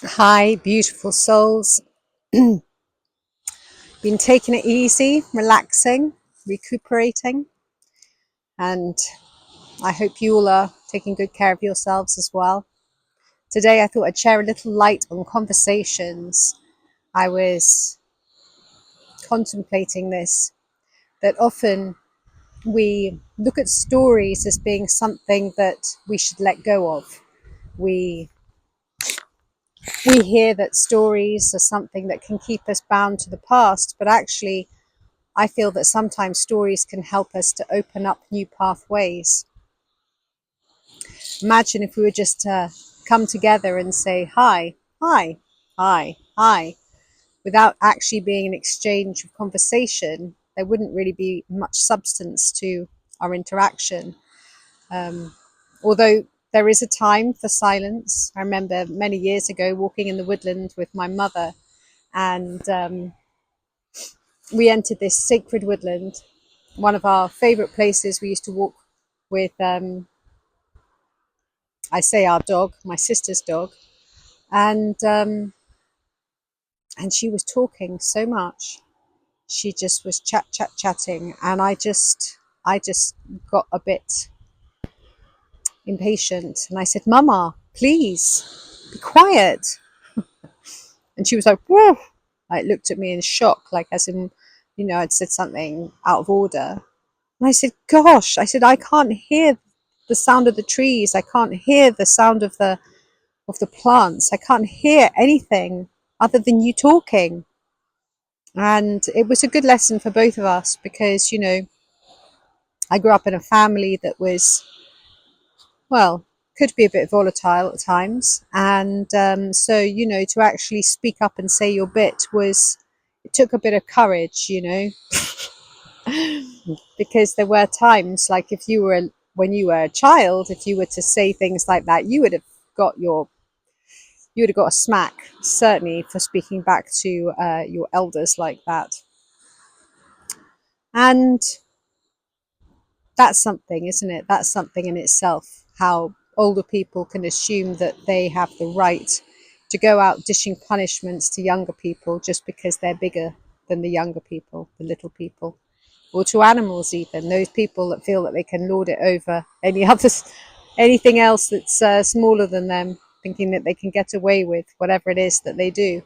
Hi, beautiful souls. Been taking it easy, relaxing, recuperating, and I hope you all are taking good care of yourselves as well. Today, I thought I'd share a little light on conversations. I was contemplating this, that often we look at stories as being something that we should let go of. We we hear that stories are something that can keep us bound to the past, but actually I feel that sometimes stories can help us to open up new pathways. Imagine if we were just to come together and say hi, hi, hi, hi, without actually being an exchange of conversation. There wouldn't really be much substance to our interaction. Um, Although there is a time for silence. I remember many years ago walking in the woodland with my mother, and we entered this sacred woodland, one of our favorite places. We used to walk with, I say our dog, my sister's dog, and and she was talking so much. She just was chatting, and I just got a bit impatient, and I said, "Mama, please be quiet." And she was like, "Whoa!" Like looked at me in shock, like as in, I'd said something out of order. And I said, "Gosh," I said, "I can't hear the sound of the trees. I can't hear the sound of the plants. I can't hear anything other than you talking." And it was a good lesson for both of us because, I grew up in a family that was, well, could be a bit volatile at times. And so, to actually speak up and say your bit it took a bit of courage, because there were times like when you were a child, if you were to say things like that, got your you would have got a smack, certainly, for speaking back to your elders like that. And that's something, isn't it? That's something in itself, how older people can assume that they have the right to go out dishing punishments to younger people just because they're bigger than the younger people, the little people, or to animals even, those people that feel that they can lord it over anything else that's smaller than them, thinking that they can get away with whatever it is that they do.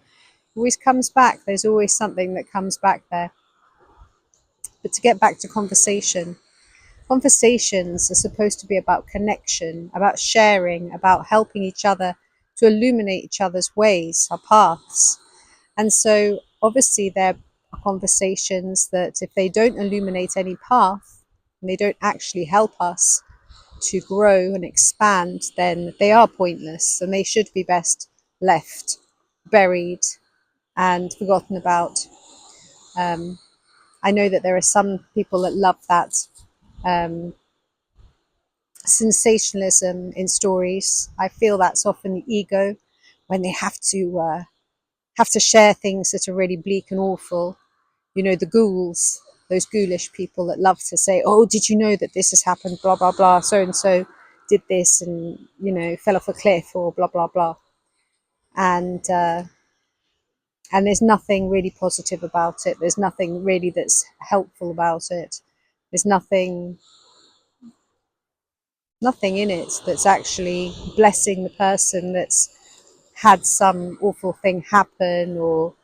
Always comes back. There's always something that comes back there. But to get back to conversations are supposed to be about connection, about sharing, about helping each other to illuminate each other's ways, our paths. And so obviously there are conversations that if they don't illuminate any path and they don't actually help us to grow and expand, then they are pointless and they should be best left buried and forgotten about. Um, I know that there are some people that love that um, sensationalism in stories. I feel that's often the ego when they have to share things that are really bleak and awful. The ghouls, those ghoulish people that love to say, "Oh, did you know that this has happened? Blah blah blah. So and so did this, and fell off a cliff, or blah blah blah." And and there's nothing really positive about it. There's nothing really that's helpful about it. There's nothing in it that's actually blessing the person that's had some awful thing happen, or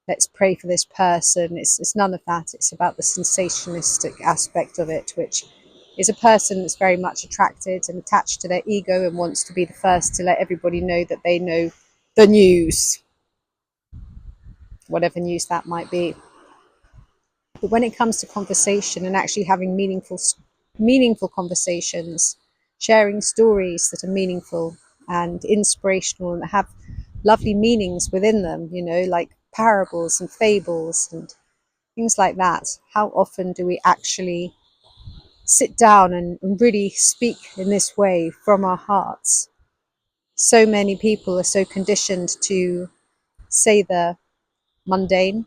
let's pray for this person. It's none of that. It's about the sensationalistic aspect of it, which is a person that's very much attracted and attached to their ego and wants to be the first to let everybody know that they know the news, whatever news that might be. But when it comes to conversation and actually having meaningful conversations, sharing stories that are meaningful and inspirational and that have lovely meanings within them, like parables and fables and things like that, how often do we actually sit down and really speak in this way from our hearts? So many people are so conditioned to say the mundane.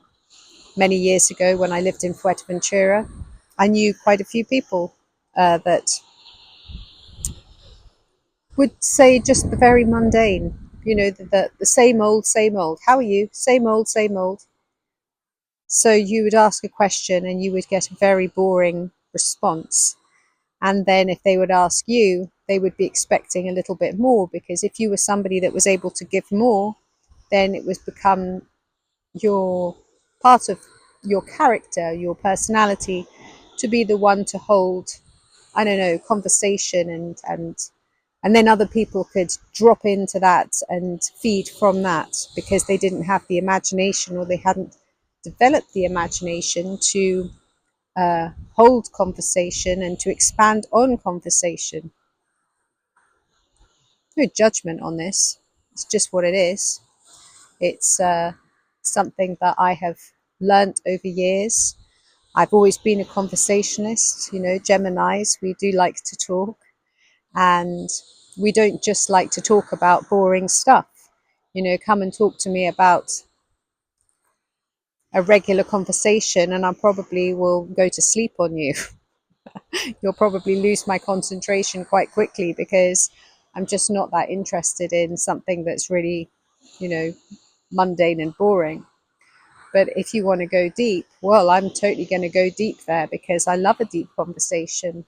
Many years ago, when I lived in Fuerteventura, I knew quite a few people that would say just the very mundane. You know, the same old, same old. How are you? Same old, same old. So you would ask a question and you would get a very boring response. And then if they would ask you, they would be expecting a little bit more, because if you were somebody that was able to give more, then it was become your part of your character, your personality, to be the one to hold, I don't know, conversation, and then other people could drop into that and feed from that, because they didn't have the imagination, or they hadn't developed the imagination to hold conversation and to expand on conversation. No judgment on this. It's just what it is. It's something that I have learnt over years. I've always been a conversationalist. You know, Geminis, we do like to talk, and we don't just like to talk about boring stuff. You know, come and talk to me about a regular conversation and I probably will go to sleep on you. You'll probably lose my concentration quite quickly, because I'm just not that interested in something that's really, you know, mundane and boring. But if you want to go deep, well, I'm totally going to go deep there, because I love a deep conversation.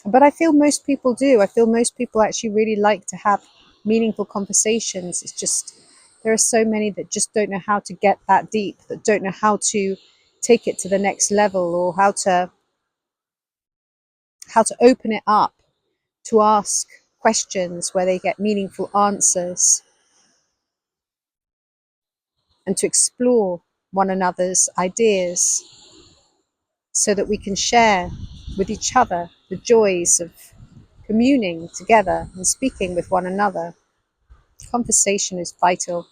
But I feel most people do. I feel most people actually really like to have meaningful conversations. It's just there are so many that just don't know how to get that deep, that don't know how to take it to the next level, or how to open it up to ask questions where they get meaningful answers, and to explore one another's ideas, so that we can share with each other the joys of communing together and speaking with one another. Conversation is vital.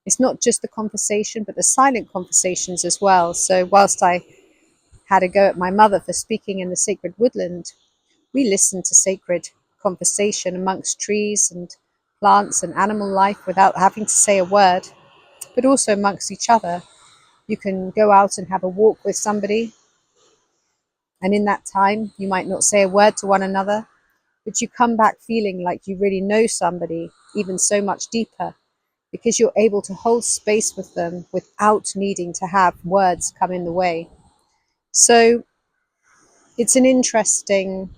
It's not just the conversation, but the silent conversations as well. So whilst I had a go at my mother for speaking in the sacred woodland, we listened to sacred conversation amongst trees and plants and animal life without having to say a word, but also amongst each other. You can go out and have a walk with somebody, and in that time, you might not say a word to one another, but you come back feeling like you really know somebody even so much deeper, because you're able to hold space with them without needing to have words come in the way. So it's an interesting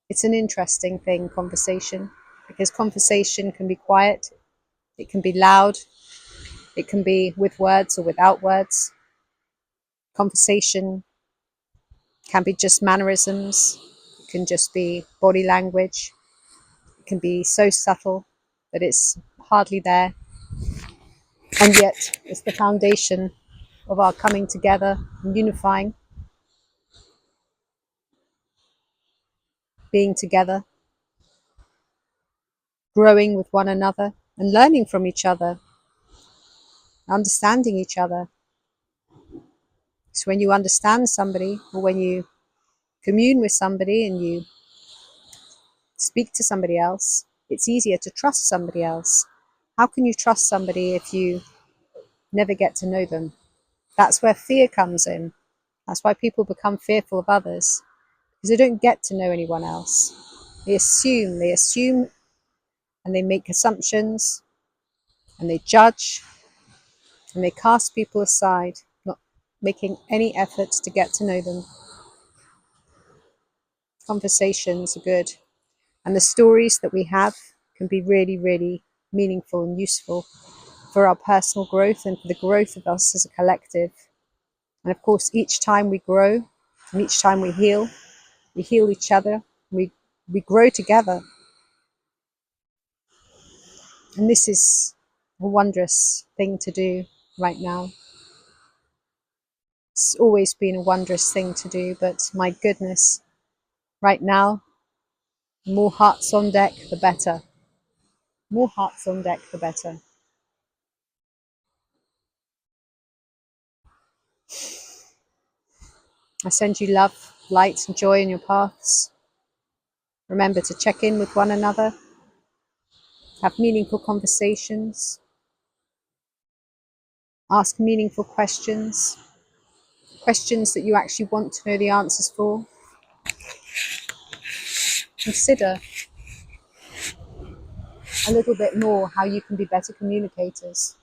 thing, conversation, because conversation can be quiet, it can be loud, it can be with words or without words. Conversation can be just mannerisms, it can just be body language, it can be so subtle that it's hardly there, and yet it's the foundation of our coming together and unifying, being together, growing with one another, and learning from each other, understanding each other. So when you understand somebody, or when you commune with somebody and you speak to somebody else, it's easier to trust somebody else. How can you trust somebody if you never get to know them? That's where fear comes in. That's why people become fearful of others, because they don't get to know anyone else. They assume, and they make assumptions, and they judge, and they cast people aside, not making any efforts to get to know them. Conversations are good, and the stories that we have can be really, really meaningful and useful for our personal growth and for the growth of us as a collective. And of course, each time we grow and each time we heal each other, we grow together. And this is a wondrous thing to do right now. It's always been a wondrous thing to do, but my goodness, right now, the more hearts on deck, the better. More hearts on deck, the better. I send you love, light, and joy in your paths. Remember to check in with one another, have meaningful conversations, ask meaningful questions, questions that you actually want to know the answers for. Consider a little bit more how you can be better communicators.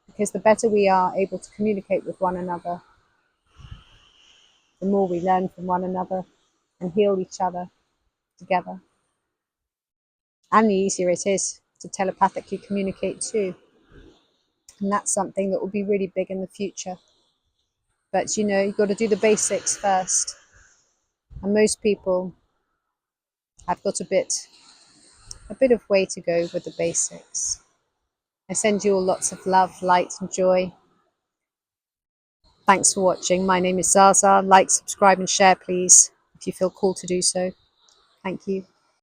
Because the better we are able to communicate with one another, the more we learn from one another and heal each other together. And the easier it is to telepathically communicate too. And that's something that will be really big in the future. But you've got to do the basics first. And most people have got a bit of way to go with the basics. I send you all lots of love, light, and joy. Thanks for watching. My name is Zaza. Like, subscribe, and share, please, if you feel called to do so. Thank you.